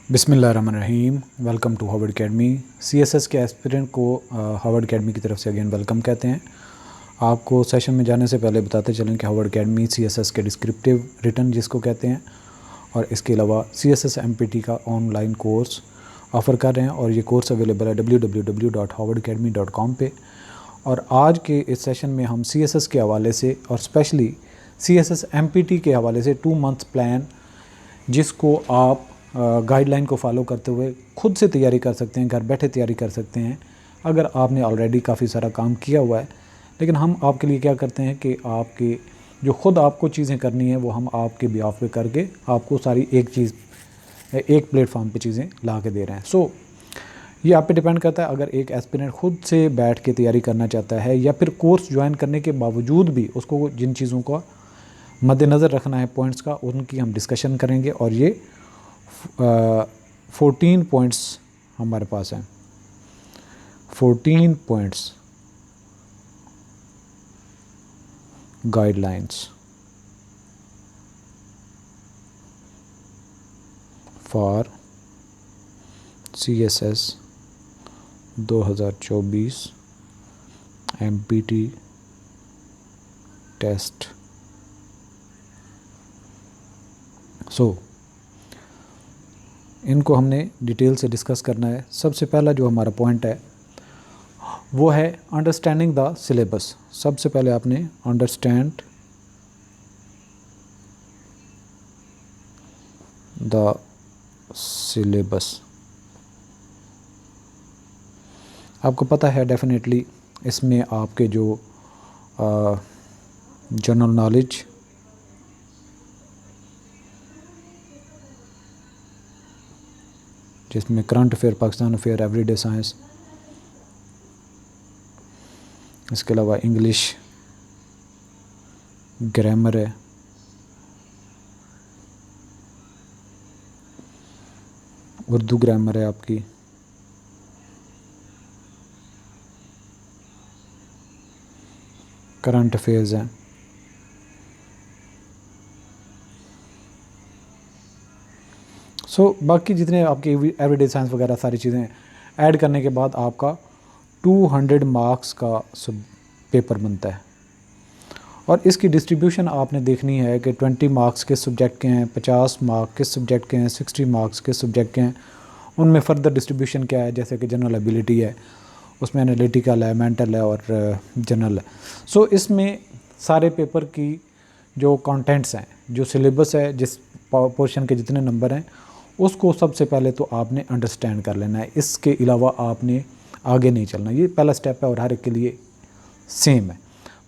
बिस्मिल्लाहिर्रहमानिर्रहीम। Welcome to Harvard academy. CSS के aspirant को हार्वर्ड अकेडमी की तरफ से अगेन वेलकम कहते हैं। आपको सेशन में जाने से पहले बताते चलें कि हार्वर्ड अकेडमी सीएसएस के डिस्क्रिप्टिव रिटर्न जिसको कहते हैं और इसके अलावा सीएसएस एमपीटी का ऑनलाइन कोर्स ऑफ़र कर रहे हैं और ये कोर्स अवेलेबल है www.harvardacademy.com पे। और आज के इस सेशन में हम सीएसएस के हवाले से और स्पेशली सीएसएस एमपीटी के हवाले से 2 मंथ्स प्लान जिसको आप गाइडलाइन को फॉलो करते हुए खुद से तैयारी कर सकते हैं, घर बैठे तैयारी कर सकते हैं अगर आपने ऑलरेडी काफ़ी सारा काम किया हुआ है। लेकिन हम आपके लिए क्या करते हैं कि आपके जो ख़ुद आपको चीज़ें करनी है वो हम आपके बिहाफ पे करके आपको सारी एक प्लेटफॉर्म पे चीज़ें ला के दे रहे हैं। ये आप पे डिपेंड करता है। अगर एक एस्पिरेंट खुद से बैठ के तैयारी करना चाहता है या फिर कोर्स ज्वाइन करने के बावजूद भी उसको जिन चीज़ों का मद्देनज़र रखना है पॉइंट्स का, उनकी हम डिस्कशन करेंगे। और ये 14 पॉइंट्स हमारे पास हैं। 14 points guidelines for CSS 2024 MPT test. इनको हमने डिटेल से डिस्कस करना है। सबसे पहला जो हमारा पॉइंट है वो है अंडरस्टैंडिंग द सिलेबस। सबसे पहले आपने अंडरस्टैंड द सिलेबस। आपको पता है डेफिनेटली इसमें आपके जो जनरल नॉलेज, जिसमें current affair, Pakistan affair, everyday science, इसके अलावा इंग्लिश ग्रामर है, उर्दू ग्रामर है आपकी, करंट अफेयर्स हैं, बाकी जितने आपके एवरीडे साइंस वगैरह सारी चीज़ें ऐड करने के बाद आपका 200 मार्क्स का सब पेपर बनता है। और इसकी डिस्ट्रीब्यूशन आपने देखनी है कि 20 मार्क्स किस सब्जेक्ट के हैं, 50 मार्क्स किस सब्जेक्ट के हैं, 60 मार्क्स किस सब्जेक्ट के हैं। उनमें फ़र्दर डिस्ट्रीब्यूशन क्या है, जैसे कि जनरल एबिलिटी है, उसमें एनालिटिकल है, मेंटल है और जनरल है। इसमें सारे पेपर की जो कंटेंट्स हैं, जो सिलेबस है, जिस पोर्शन के जितने नंबर हैं, उसको सबसे पहले तो आपने अंडरस्टैंड कर लेना है। इसके अलावा आपने आगे नहीं चलना। ये पहला स्टेप है और हर एक के लिए सेम है।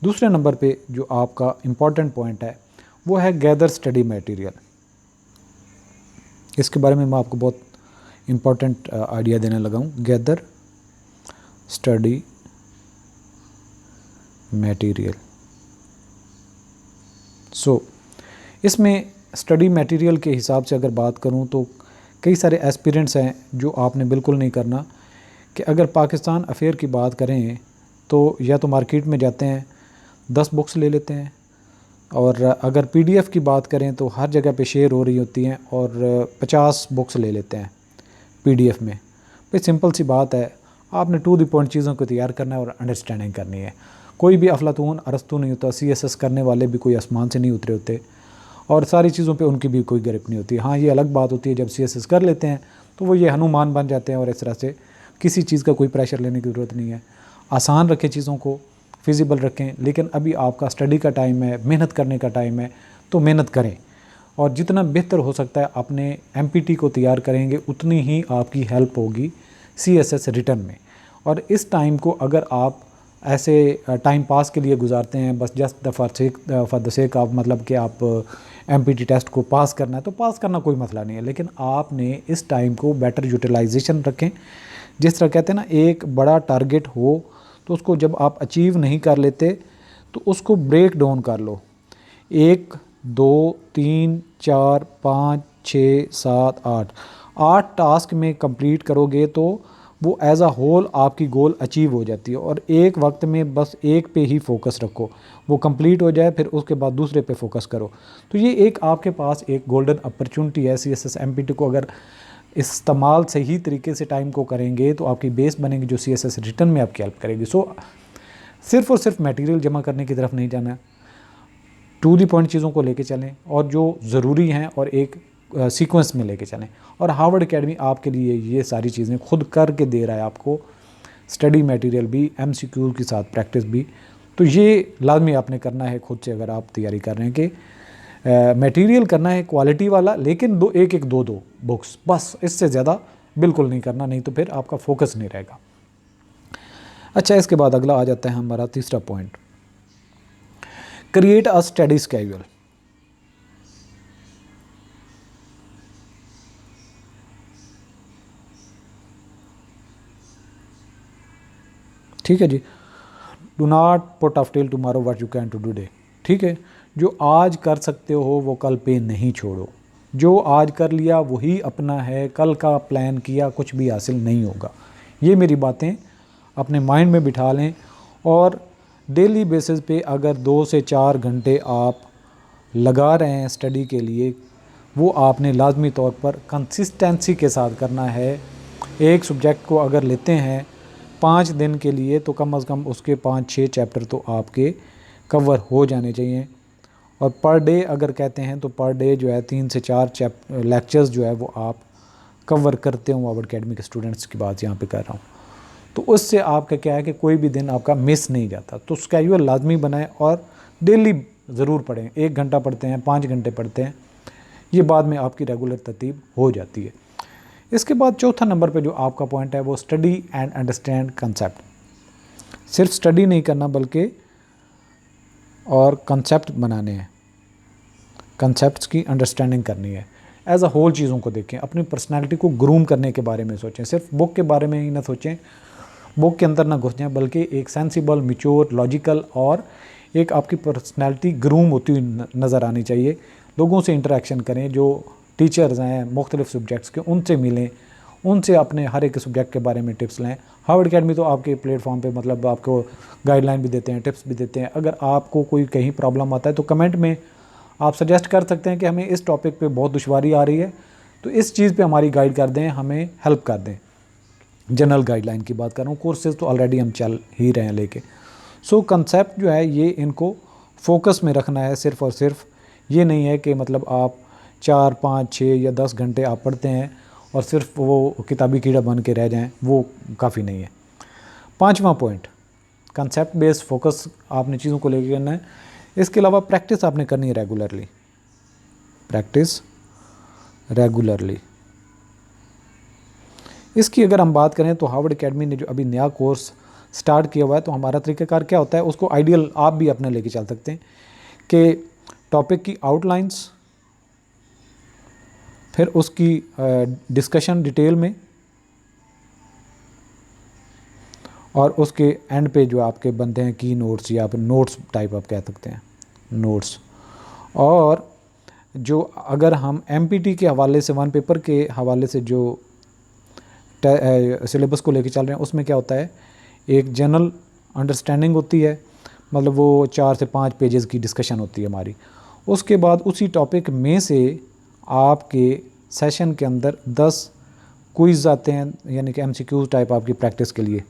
दूसरे नंबर पे जो आपका इम्पॉर्टेंट पॉइंट है वो है गैदर स्टडी मटेरियल। इसके बारे में मैं आपको बहुत इम्पॉर्टेंट आइडिया देने लगा हूँ। Gather study material. इसमें स्टडी मटेरियल के हिसाब से अगर बात करूं तो कई सारे एस्पिरेंट्स हैं जो आपने बिल्कुल नहीं करना कि अगर पाकिस्तान अफेयर की बात करें तो या तो मार्केट में जाते हैं 10 बुक्स ले लेते हैं, और अगर PDF की बात करें तो हर जगह पे शेयर हो रही होती हैं और 50 बुक्स ले लेते हैं PDF में। भाई सिंपल सी बात है, आपने टू द पॉइंट चीज़ों को तैयार करना है और अंडरस्टैंडिंग करनी है। कोई भी अफलातून अरस्तू नहीं होता। CSS करने वाले भी कोई आसमान से नहीं उतरे होते और सारी चीज़ों पे उनकी भी कोई गिरफ्त नहीं होती। हाँ, ये अलग बात होती है जब CSS कर लेते हैं तो वो ये हनुमान बन जाते हैं और इस तरह से किसी चीज़ का कोई प्रेशर लेने की ज़रूरत नहीं है। आसान रखें चीज़ों को, फिजिबल रखें। लेकिन अभी आपका स्टडी का टाइम है, मेहनत करने का टाइम है, तो मेहनत करें और जितना बेहतर हो सकता है अपने MPT को तैयार करेंगे उतनी ही आपकी हेल्प होगी CSS रिटर्न में। और इस टाइम को अगर आप ऐसे टाइम पास के लिए गुजारते हैं, बस just for the sake of, मतलब कि आप MPT टेस्ट को पास करना है तो पास करना कोई मसला नहीं है, लेकिन आपने इस टाइम को बेटर यूटिलाइजेशन रखें। जिस तरह कहते हैं ना, एक बड़ा टारगेट हो तो उसको जब आप अचीव नहीं कर लेते तो उसको ब्रेक डाउन कर लो। 1 2 3 4 5 6 7 8 टास्क में कंप्लीट करोगे तो वो एज अ होल आपकी गोल अचीव हो जाती है। और एक वक्त में बस एक पे ही फोकस रखो, वो कंप्लीट हो जाए फिर उसके बाद दूसरे पे फोकस करो। तो ये एक आपके पास एक गोल्डन अपॉर्चुनिटी है CSS MPT को अगर इस्तेमाल सही तरीके से टाइम को करेंगे तो आपकी बेस बनेगी जो CSS रिटर्न में आपकी हेल्प करेगी। सो सिर्फ़ और सिर्फ मटेरियल जमा करने की तरफ नहीं जाना, टू दी पॉइंट चीज़ों को लेके चलें और जो ज़रूरी हैं और एक सीक्वेंस में लेके चलें। और हार्वर्ड एकेडमी आपके लिए ये सारी चीज़ें खुद करके दे रहा है आपको, स्टडी मटेरियल भी, MCQ के साथ प्रैक्टिस भी। तो ये लाजमी आपने करना है खुद से अगर आप तैयारी कर रहे हैं कि मटेरियल करना है क्वालिटी वाला, लेकिन दो बुक्स बस, इससे ज़्यादा बिल्कुल नहीं करना, नहीं तो फिर आपका फोकस नहीं रहेगा। अच्छा, इसके बाद अगला आ जाता है हमारा तीसरा point, create a study schedule. ठीक है जी, do not put off till tomorrow what you can today. ठीक है, जो आज कर सकते हो वो कल पे नहीं छोड़ो, जो आज कर लिया वही अपना है, कल का प्लान किया कुछ भी हासिल नहीं होगा। ये मेरी बातें अपने माइंड में बिठा लें और डेली बेसिस पे अगर 2 से 4 घंटे आप लगा रहे हैं स्टडी के लिए, वो आपने लाजमी तौर पर कंसिस्टेंसी के साथ करना है। एक सब्जेक्ट को अगर लेते हैं 5 दिन के लिए तो कम से कम उसके 5-6 चैप्टर तो आपके कवर हो जाने चाहिए। और पर डे अगर कहते हैं तो पर डे जो है 3 से 4 लेक्चर्स जो है वो आप कवर करते हो। हार्वर्ड एकेडमी के स्टूडेंट्स की बात यहाँ पे कर रहा हूँ। तो उससे आपका क्या है कि कोई भी दिन आपका मिस नहीं जाता। तो स्केड्यूल लाजमी बनाएं और डेली ज़रूर पढ़ें। 1 घंटा पढ़ते हैं, 5 घंटे पढ़ते हैं, ये बाद में आपकी रेगुलर तरतीब हो जाती है। इसके बाद चौथा नंबर पे जो आपका पॉइंट है वो स्टडी एंड अंडरस्टैंड कंसेप्ट। सिर्फ स्टडी नहीं करना बल्कि और कंसेप्ट बनाने हैं, कंसेप्ट्स की अंडरस्टैंडिंग करनी है। एज अ होल चीज़ों को देखें, अपनी पर्सनालिटी को ग्रूम करने के बारे में सोचें। सिर्फ बुक के बारे में ही ना सोचें, बुक के अंदर ना घुस जाएं, बल्कि एक सेंसिबल, मैच्योर, लॉजिकल और एक आपकी पर्सनालिटी ग्रूम होती हुई नज़र आनी चाहिए। लोगों से इंटरेक्शन करें, जो टीचर्स हैं मुख्तलिफ सब्जेक्ट्स के, उनसे मिलें, उनसे अपने हर एक सब्जेक्ट के बारे में टिप्स लें। हार्वर्ड एकेडमी तो आपके प्लेटफॉर्म पे मतलब आपको गाइडलाइन भी देते हैं, टिप्स भी देते हैं। अगर आपको कोई कहीं प्रॉब्लम आता है तो कमेंट में आप सजेस्ट कर सकते हैं कि हमें इस टॉपिक पे बहुत दुश्वारी आ रही है, तो इस चीज़ पे हमारी गाइड कर दें, हमें हेल्प कर दें। जनरल गाइडलाइन की बात कर रहा हूँ, कोर्सेज़ तो ऑलरेडी हम चल ही रहे हैं लेके। सो कंसेप्ट जो है ये इनको फोकस में रखना है सिर्फ़ और सिर्फ। ये नहीं है कि मतलब आप 4, 5, 6 या 10 घंटे आप पढ़ते हैं और सिर्फ वो किताबी कीड़ा बन के रह जाएं, वो काफ़ी नहीं है। 5वां पॉइंट, कंसेप्ट बेस्ड फोकस आपने चीज़ों को लेकर करना है। इसके अलावा प्रैक्टिस आपने करनी है रेगुलरली, प्रैक्टिस रेगुलरली। इसकी अगर हम बात करें तो हार्वर्ड एकेडमी ने जो अभी नया कोर्स स्टार्ट किया हुआ है, तो हमारा तरीक़ाकार क्या होता है, उसको आइडियल आप भी अपने लेके चल सकते हैं कि टॉपिक की आउटलाइंस, फिर उसकी डिस्कशन डिटेल में, और उसके एंड पे जो आपके बनते हैं की नोट्स या फिर नोट्स टाइप आप कह सकते हैं, नोट्स। और जो अगर हम MPT के हवाले से, 1 पेपर के हवाले से जो सिलेबस को लेके चल रहे हैं, उसमें क्या होता है, एक जनरल अंडरस्टैंडिंग होती है, मतलब वो 4 से 5 पेजेस की डिस्कशन होती है हमारी। उसके बाद उसी टॉपिक में से आपके सेशन के अंदर 10 क्विज़ आते हैं, यानी कि MCQ टाइप आपकी प्रैक्टिस के लिए,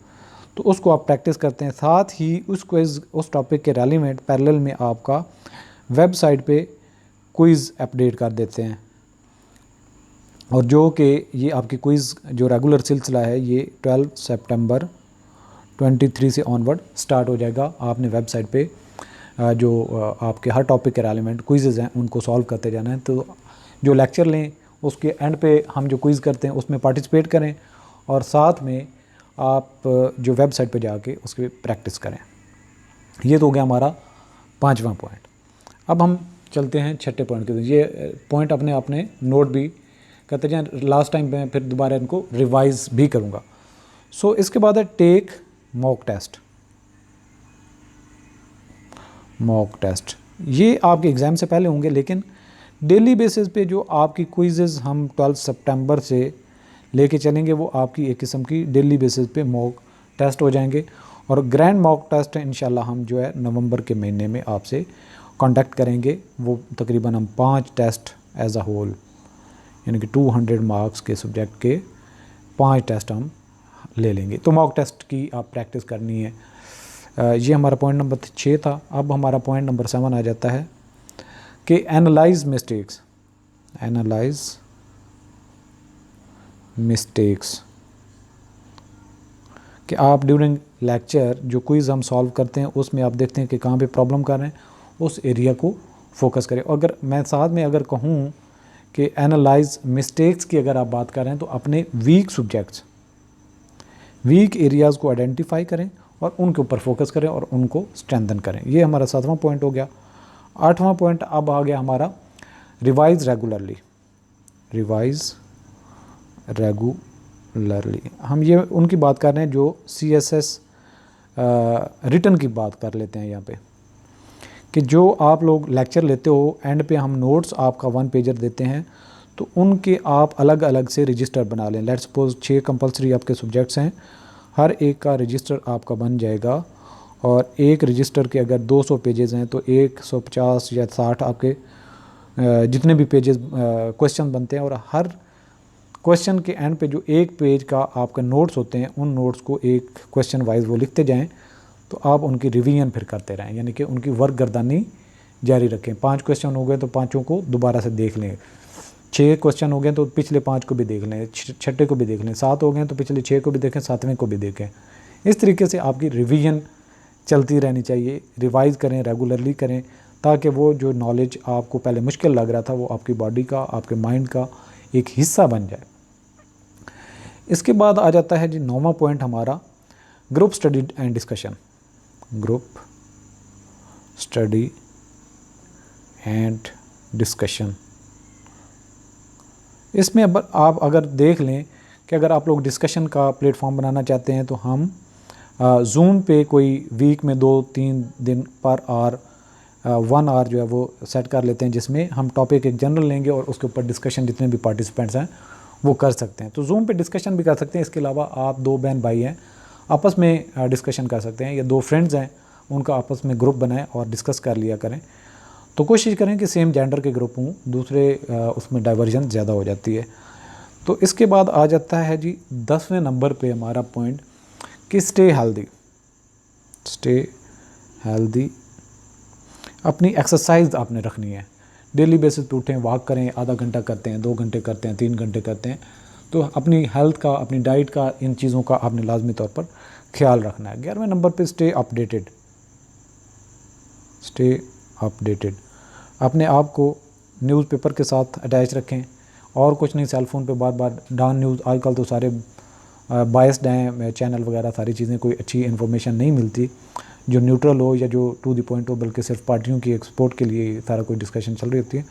तो उसको आप प्रैक्टिस करते हैं। साथ ही उस क्विज़, उस टॉपिक के रेलिवेंट पैरेलल में आपका वेबसाइट पे क्विज़ अपडेट कर देते हैं। और जो कि ये आपकी क्विज़ जो रेगुलर सिलसिला है ये 12 सितंबर 23 से ऑनवर्ड स्टार्ट हो जाएगा। आपने वेबसाइट पे जो आपके हर टॉपिक के रेलिवेंट क्विज़ हैं उनको सॉल्व करते जाना है। तो जो लेक्चर लें उसके एंड पे हम जो क्विज़ करते हैं उसमें पार्टिसिपेट करें, और साथ में आप जो वेबसाइट पे जाके उसकी प्रैक्टिस करें। ये तो हो गया हमारा 5वां पॉइंट। अब हम चलते हैं 6ठे पॉइंट के। ये पॉइंट अपने आपने नोट भी करते जाएं, लास्ट टाइम मैं फिर दोबारा इनको रिवाइज़ भी करूँगा। सो इसके बाद है take mock test. Mock test ये आपके एग्ज़ाम से पहले होंगे, लेकिन डेली बेसिस पे जो आपकी क्विज़ेज़ हम 12 सितंबर से लेके चलेंगे वो आपकी एक किस्म की डेली बेसिस पे मॉक टेस्ट हो जाएंगे। और ग्रैंड मॉक टेस्ट इंशाल्लाह हम जो है नवंबर के महीने में आपसे कांटेक्ट करेंगे। वो तकरीबन हम 5 टेस्ट एज अ होल यानी कि 200 मार्क्स के सब्जेक्ट के 5 टेस्ट हम ले लेंगे। तो मॉक टेस्ट की आप प्रैक्टिस करनी है। ये हमारा पॉइंट नंबर 6 था। अब हमारा पॉइंट नंबर 7 आ जाता है कि एनालाइज मिस्टेक्स। एनालाइज मिस्टेक्स कि आप ड्यूरिंग लेक्चर जो क्विज़ हम सॉल्व करते हैं उसमें आप देखते हैं कि कहाँ पे प्रॉब्लम कर रहे हैं, उस एरिया को फोकस करें। अगर मैं साथ में अगर कहूँ कि एनालाइज मिस्टेक्स की अगर आप बात कर रहे हैं तो अपने वीक सब्जेक्ट्स, वीक एरियाज़ को आइडेंटिफाई करें और उनके ऊपर फोकस करें और उनको स्ट्रेंथन करें। ये हमारा 7वां पॉइंट हो गया। 8वां पॉइंट अब आ गया हमारा रिवाइज रेगुलरली। रिवाइज रेगुलरली हम ये उनकी बात कर रहे हैं जो CSS रिटन की बात कर लेते हैं यहाँ पे, कि जो आप लोग लेक्चर लेते हो एंड पे हम नोट्स आपका 1 पेजर देते हैं, तो उनके आप अलग अलग से रजिस्टर बना लें। लेट्स सपोज 6 कंपलसरी आपके सब्जेक्ट्स हैं, हर एक का रजिस्टर आपका बन जाएगा और एक रजिस्टर के अगर 200 पेजेस हैं तो 150 या 60 आपके जितने भी पेजेस क्वेश्चन बनते हैं, और हर क्वेश्चन के एंड पे जो एक पेज का आपका नोट्स होते हैं उन नोट्स को एक क्वेश्चन वाइज वो लिखते जाएं, तो आप उनकी रिवीजन फिर करते रहें, यानी कि उनकी वर्क गर्दानी जारी रखें। 5 क्वेश्चन हो गए तो 5 को दोबारा से देख लें, 6 क्वेश्चन हो गए तो पिछले 5 को भी देख लें, 6ठे को भी देख लें, 7 हो गए तो पिछले 6 को भी देखें, 7वें को भी देखें। इस तरीके से आपकी रिवीजन चलती रहनी चाहिए। रिवाइज़ करें, रेगुलरली करें, ताकि वो जो नॉलेज आपको पहले मुश्किल लग रहा था वो आपकी बॉडी का, आपके माइंड का एक हिस्सा बन जाए। इसके बाद आ जाता है जी 9वां पॉइंट हमारा group study and discussion. Group study and discussion, इसमें अब आप अगर देख लें कि अगर आप लोग डिस्कशन का प्लेटफॉर्म बनाना चाहते हैं तो हम जूम पे कोई वीक में 2-3 दिन पर आवर 1 आवर जो है वो सेट कर लेते हैं, जिसमें हम टॉपिक एक जनरल लेंगे और उसके ऊपर डिस्कशन जितने भी पार्टिसिपेंट्स हैं वो कर सकते हैं। तो जूम पे डिस्कशन भी कर सकते हैं। इसके अलावा आप 2 बहन भाई हैं आपस में डिस्कशन कर सकते हैं, या 2 फ्रेंड्स हैं उनका आपस में ग्रुप बनाएं और डिस्कस कर लिया करें। तो कोशिश करें कि सेम जेंडर के ग्रुप हों, दूसरे उसमें डाइवर्जन ज़्यादा हो जाती है। तो इसके बाद आ जाता है जी 10वें नंबर पे हमारा पॉइंट कि स्टे हेल्दी। स्टे हेल्दी, अपनी एक्सरसाइज आपने रखनी है। डेली बेसिस पे उठें, वॉक करें, आधा घंटा करते हैं, 2 घंटे करते हैं, 3 घंटे करते हैं। तो अपनी हेल्थ का, अपनी डाइट का, इन चीज़ों का आपने लाजमी तौर पर ख्याल रखना है। 11वें नंबर पे स्टे अपडेटेड। स्टे अपडेटेड, अपने आप को न्यूज़पेपर के साथ अटैच रखें और कुछ नहीं, सेल फ़ोन पे बार बार डाउन न्यूज़, आजकल तो सारे बायस्ड हैं चैनल वगैरह, सारी चीज़ें, कोई अच्छी इन्फॉर्मेशन नहीं मिलती जो न्यूट्रल हो या जो टू द पॉइंट हो, बल्कि सिर्फ पार्टियों की एक्सपोर्ट के लिए सारा कोई डिस्कशन चल रही होती है।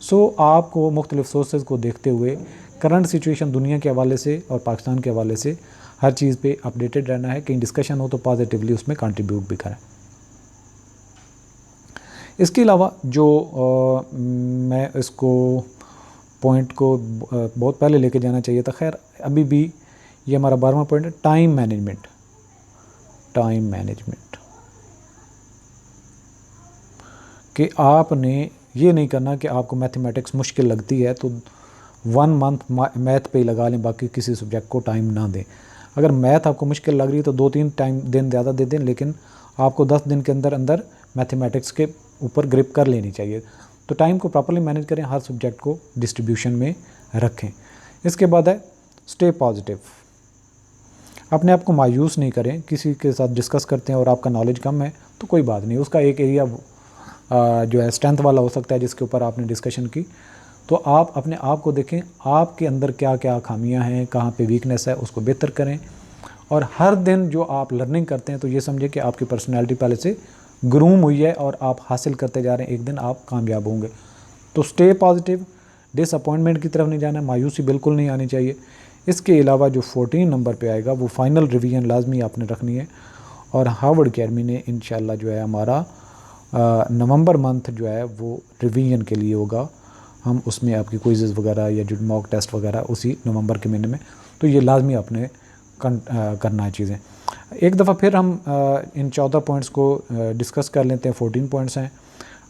सो आपको मुख्तलिफ सोर्सेज को देखते हुए करंट सिचुएशन दुनिया के हवाले से और पाकिस्तान के हवाले से हर चीज़ पे अपडेटेड रहना है। कहीं डिस्कशन हो तो पॉजिटिवली उसमें कंट्रीब्यूट भी करें। इसके अलावा जो मैं इसको पॉइंट को बहुत पहले लेके जाना चाहिए था, खैर अभी भी ये हमारा 12वां पॉइंट है, टाइम मैनेजमेंट। टाइम मैनेजमेंट कि आपने ये नहीं करना कि आपको मैथमेटिक्स मुश्किल लगती है तो 1 मंथ मैथ पे ही लगा लें, बाकी किसी सब्जेक्ट को टाइम ना दें। अगर मैथ आपको मुश्किल लग रही है तो 2-3 दिन ज़्यादा दे दें, लेकिन आपको 10 दिन के अंदर अंदर मैथमेटिक्स के ऊपर ग्रिप कर लेनी चाहिए। तो टाइम को प्रॉपर्ली मैनेज करें, हर सब्जेक्ट को डिस्ट्रीब्यूशन में रखें। इसके बाद है स्टे पॉजिटिव। अपने आप को मायूस नहीं करें। किसी के साथ डिस्कस करते हैं और आपका नॉलेज कम है तो कोई बात नहीं, उसका एक एरिया जो है स्ट्रेंथ वाला हो सकता है जिसके ऊपर आपने डिस्कशन की। तो आप अपने आप को देखें, आपके अंदर क्या क्या खामियां हैं, कहाँ पे वीकनेस है, उसको बेहतर करें। और हर दिन जो आप लर्निंग करते हैं तो ये समझें कि आपकी पर्सनैलिटी पहले से ग्रूम हुई है और आप हासिल करते जा रहे हैं, एक दिन आप कामयाब होंगे। तो स्टे पॉजिटिव, डिसअपॉइंटमेंट की तरफ नहीं जाना है, मायूसी बिल्कुल नहीं आनी चाहिए। इसके अलावा जो 14 नंबर पे आएगा वो फाइनल रिवीजन लाजमी आपने रखनी है। और हार्वर्ड अकेडमी ने इंशाल्लाह जो है हमारा नवंबर मंथ जो है वो रिवीजन के लिए होगा। हम उसमें आपकी क्विज़ वगैरह या जो मॉक टेस्ट वगैरह उसी नवंबर के महीने में, तो ये लाजमी आपने करना है चीज़ें। एक दफ़ा फिर हम इन 14 पॉइंट्स को डिस्कस कर लेते हैं। 14 पॉइंट्स हैं।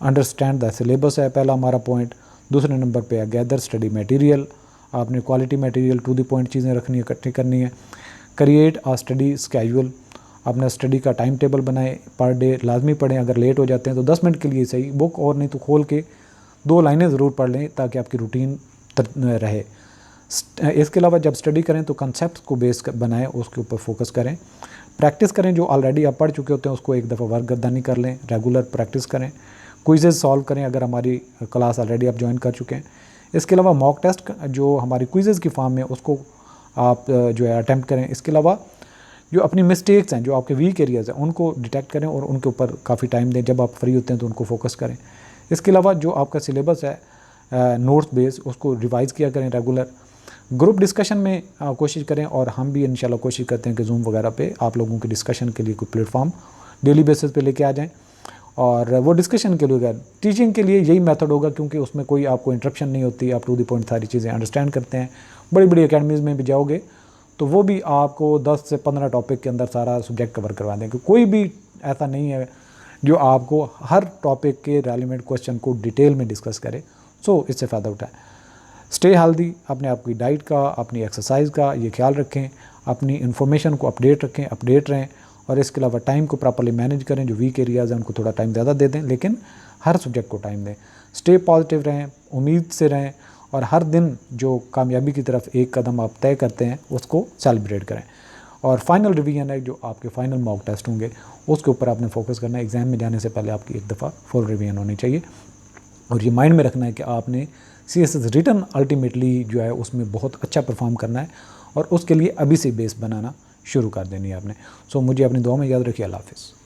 अंडरस्टैंड द सिलेबस है पहला हमारा पॉइंट, दूसरे नंबर पे है गैदर स्टडी मटेरियल, आपने quality material to the point चीज़ें रखनी है, इकट्ठी करनी है। क्रिएट आ स्टडी स्केड्यूल, अपना स्टडी का टाइम टेबल बनाएं, पर डे लाजमी पढ़ें, अगर लेट हो जाते हैं तो 10 मिनट के लिए सही बुक, और नहीं तो खोल के 2 लाइनें ज़रूर पढ़ लें ताकि आपकी रूटीन रहे। इसके अलावा जब स्टडी करें तो कंसेप्ट को बेस बनाएं, उसके ऊपर फोकस करें। प्रैक्टिस करें, जो ऑलरेडी आप पढ़ चुके होते हैं उसको एक दफ़ा वर्कगर्दानी कर लें, रेगुलर प्रैक्टिस करें। क्विज़ेज सॉल्व करें अगर हमारी क्लास ऑलरेडी आप ज्वाइन कर चुके हैं। इसके अलावा मॉक टेस्ट जो हमारी क्विज़ेज़ की फॉर्म में उसको आप जो है अटैम्प्ट करें। इसके अलावा जो अपनी मिस्टेक्स हैं, जो आपके वीक एरियाज़ हैं, उनको डिटेक्ट करें और उनके ऊपर काफ़ी टाइम दें। जब आप फ्री होते हैं तो उनको फोकस करें। इसके अलावा जो आपका सिलेबस है नोट्स बेस, उसको रिवाइज़ किया करें रेगुलर। ग्रुप डिस्कशन में कोशिश करें, और हम भी इंशाल्लाह कोशिश करते हैं कि जूम वगैरह पे आप लोगों की डिस्कशन के लिए कोई प्लेटफॉर्म डेली बेसिस पे लेके आ जाएं। और वो डिस्कशन के लिए टीचिंग के लिए यही मेथड होगा, क्योंकि उसमें कोई आपको इंटरप्शन नहीं होती, आप टू द पॉइंट सारी चीज़ें अंडरस्टैंड करते हैं। बड़ी बड़ी अकेडमीज़ में भी जाओगे तो वो भी आपको 10 से 15 टॉपिक के अंदर सारा सब्जेक्ट कवर करवा देंगे। कोई भी ऐसा नहीं है जो आपको हर टॉपिक के रेलिवेंट क्वेश्चन को डिटेल में डिस्कस करे। सो इससे फ़ायदा उठाएं। स्टे हेल्दी, अपने आप की डाइट का, अपनी एक्सरसाइज का ये ख्याल रखें, अपनी इन्फॉर्मेशन को अपडेट रखें, अपडेट रहें। और इसके अलावा टाइम को प्रॉपर्ली मैनेज करें, जो वीक एरियाज़ हैं उनको थोड़ा टाइम ज़्यादा दे दें, लेकिन हर सब्जेक्ट को टाइम दें। स्टे पॉजिटिव रहें, उम्मीद से रहें, और हर दिन जो कामयाबी की तरफ एक कदम आप तय करते हैं उसको सेलिब्रेट करें। और फाइनल रिवीजन है, जो आपके फाइनल मॉक टेस्ट होंगे उसके ऊपर आपने फोकस करना है। एग्ज़ाम में जाने से पहले आपकी एक दफ़ा फुल रिवीजन होनी चाहिए। और ये माइंड में रखना है कि आपने CSS रिटन अल्टीमेटली जो है उसमें बहुत अच्छा परफॉर्म करना है, और उसके लिए अभी से बेस बनाना शुरू कर देनी है आपने। सो मुझे अपनी दुआ में याद रखिए। अल्लाह हाफ़िज़।